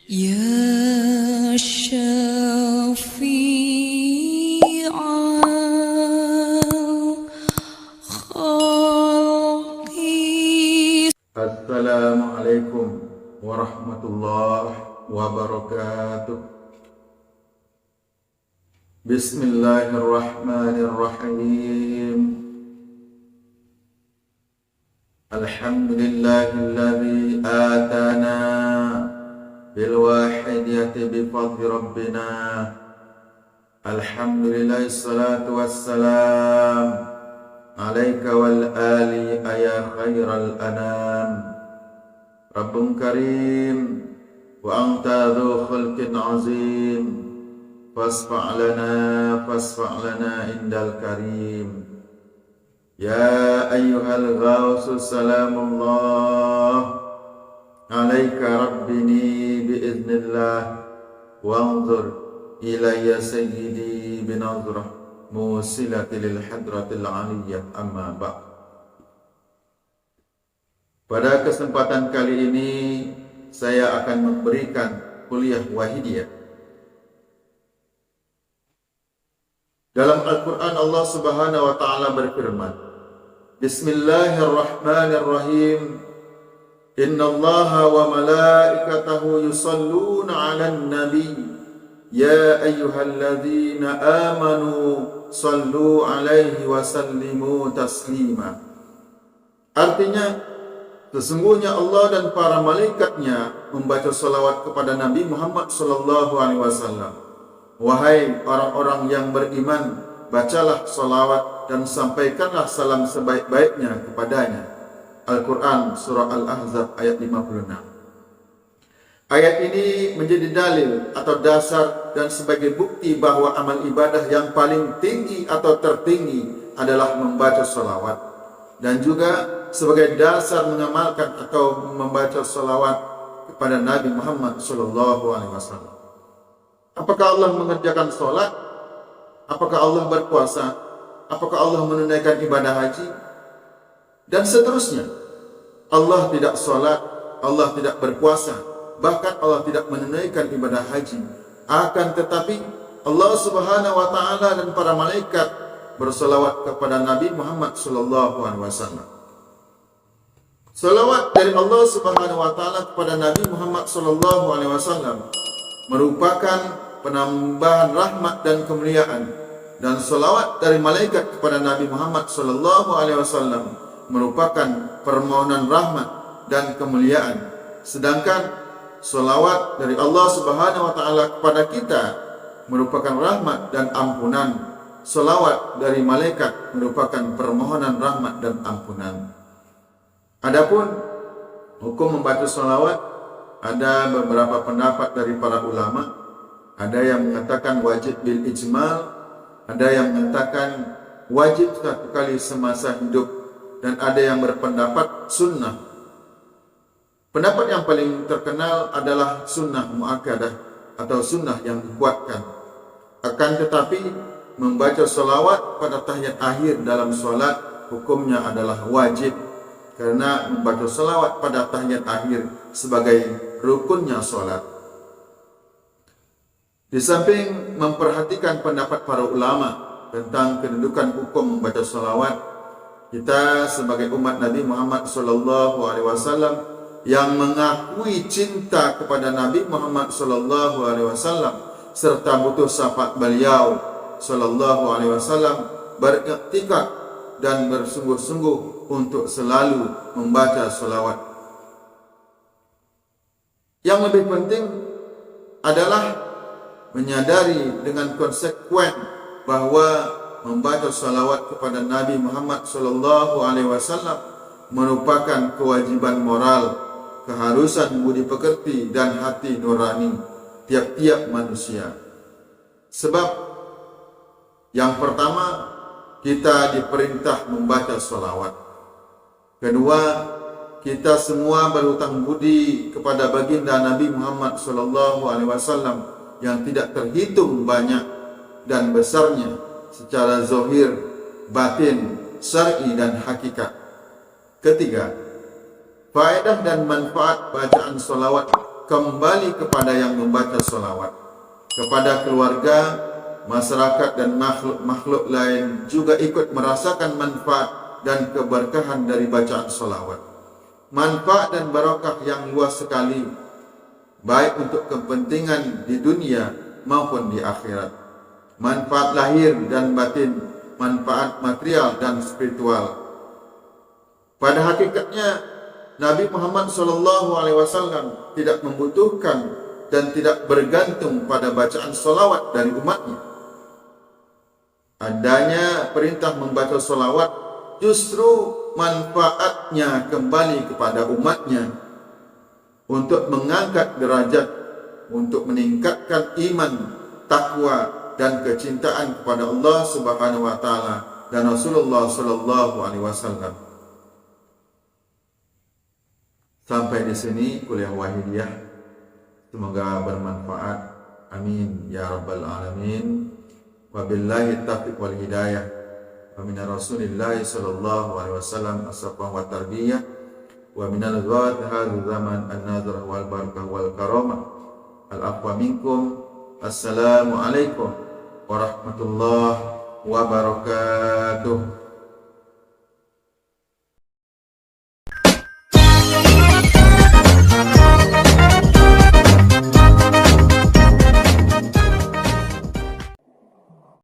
يا شفيع خلقي. Assalamualaikum warahmatullahi wabarakatuh. Bismillahirrahmanirrahim. Alhamdulillahilladzi atana bil wahidiyati bi fadli rabbina. Alhamdulillah, salatu wassalam alaika wal ali ya khairal anam. Rabbun karim wa anta dhu khulqin azim, fasfa' lana indal karim. Ya ayyuhal ghawsu salamullah alaika rabbini biiznillah, wanzur ilayya sayyidi binazrah musilati lil hadratil aliyyah, amma ba'd. Pada kesempatan kali ini saya akan memberikan kuliah wahidiyah. Dalam Al-Quran Allah Subhanahu wa taala berfirman, Bismillahirrahmanirrahim. Innallaha wa malaikatahu yusalluna 'alan nabi. Ya ayyuhalladzina amanu sallu 'alaihi wa sallimu taslima. Artinya, sesungguhnya Allah dan para malaikatnya membaca salawat kepada Nabi Muhammad sallallahu alaihi wasallam. Wahai orang-orang yang beriman, bacalah salawat dan sampaikanlah salam sebaik-baiknya kepadanya. Al-Quran Surah Al-Ahzab ayat 56. Ayat ini menjadi dalil atau dasar dan sebagai bukti bahwa amal ibadah yang paling tinggi atau tertinggi adalah membaca salawat, dan juga sebagai dasar mengamalkan atau membaca salawat kepada Nabi Muhammad SAW. Apakah Allah mengerjakan sholat? Apakah Allah berpuasa? Apakah Allah menunaikan ibadah haji? Dan seterusnya. Allah tidak sholat, Allah tidak berpuasa, bahkan Allah tidak menunaikan ibadah haji. Akan tetapi Allah Subhanahu wa taala dan para malaikat bersolawat kepada Nabi Muhammad SAW. Salawat dari Allah Subhanahu wa taala kepada Nabi Muhammad SAW merupakan penambahan rahmat dan kemuliaan, dan salawat dari malaikat kepada Nabi Muhammad SAW merupakan permohonan rahmat dan kemuliaan. Sedangkan salawat dari Allah Subhanahu wa taala kepada kita merupakan rahmat dan ampunan. Salawat dari malaikat merupakan permohonan rahmat dan ampunan. Adapun hukum membaca salawat, ada beberapa pendapat dari para ulama. Ada yang mengatakan wajib bil ijmal, ada yang mengatakan wajib satu kali semasa hidup, dan ada yang berpendapat sunnah. Pendapat yang paling terkenal adalah sunnah muakkadah atau sunnah yang dikuatkan. Akan tetapi membaca salawat pada tahiyat akhir dalam solat hukumnya adalah wajib, karena membaca salawat pada tahiyat akhir sebagai rukunnya solat. Di samping memperhatikan pendapat para ulama tentang kedudukan hukum membaca salawat, kita sebagai umat Nabi Muhammad SAW yang mengakui cinta kepada Nabi Muhammad SAW serta butuh syafaat beliau SAW, beriktikad dan bersungguh-sungguh untuk selalu membaca salawat. Yang lebih penting adalah menyadari dengan konsekuen bahwa membaca salawat kepada Nabi Muhammad SAW merupakan kewajiban moral, keharusan budi pekerti dan hati nurani tiap-tiap manusia. Sebab yang pertama, kita diperintah membaca salawat. Kedua, kita semua berhutang budi kepada baginda Nabi Muhammad SAW yang tidak terhitung banyak dan besarnya secara zahir, batin, syar'i dan hakikat. Ketiga, faedah dan manfaat bacaan salawat kembali kepada yang membaca solawat. Kepada keluarga, masyarakat dan makhluk-makhluk lain juga ikut merasakan manfaat dan keberkahan dari bacaan solawat. Manfaat dan barakah yang luas sekali, baik untuk kepentingan di dunia maupun di akhirat. Manfaat lahir dan batin, manfaat material dan spiritual. Pada hakikatnya, Nabi Muhammad SAW tidak membutuhkan dan tidak bergantung pada bacaan solawat dari umatnya. Adanya perintah membaca solawat justru manfaatnya kembali kepada umatnya untuk mengangkat derajat, untuk meningkatkan iman, takwa dan kecintaan kepada Allah Subhanahu wa taala dan Rasulullah sallallahu alaihi wasallam. Sampai di sini kuliah Wahidiyah. Semoga bermanfaat. Amin ya rabbal alamin. Wabillahi taufiq wal hidayah. Wa min Rasulillah sallallahu alaihi wasallam as-safwa wa tarbiyah. Wa min al-zawat hadzal zaman an-nazarah wal barakah wal karamah. Al-afwa minkum. Assalamualaikum warahmatullahi wabarakatuh.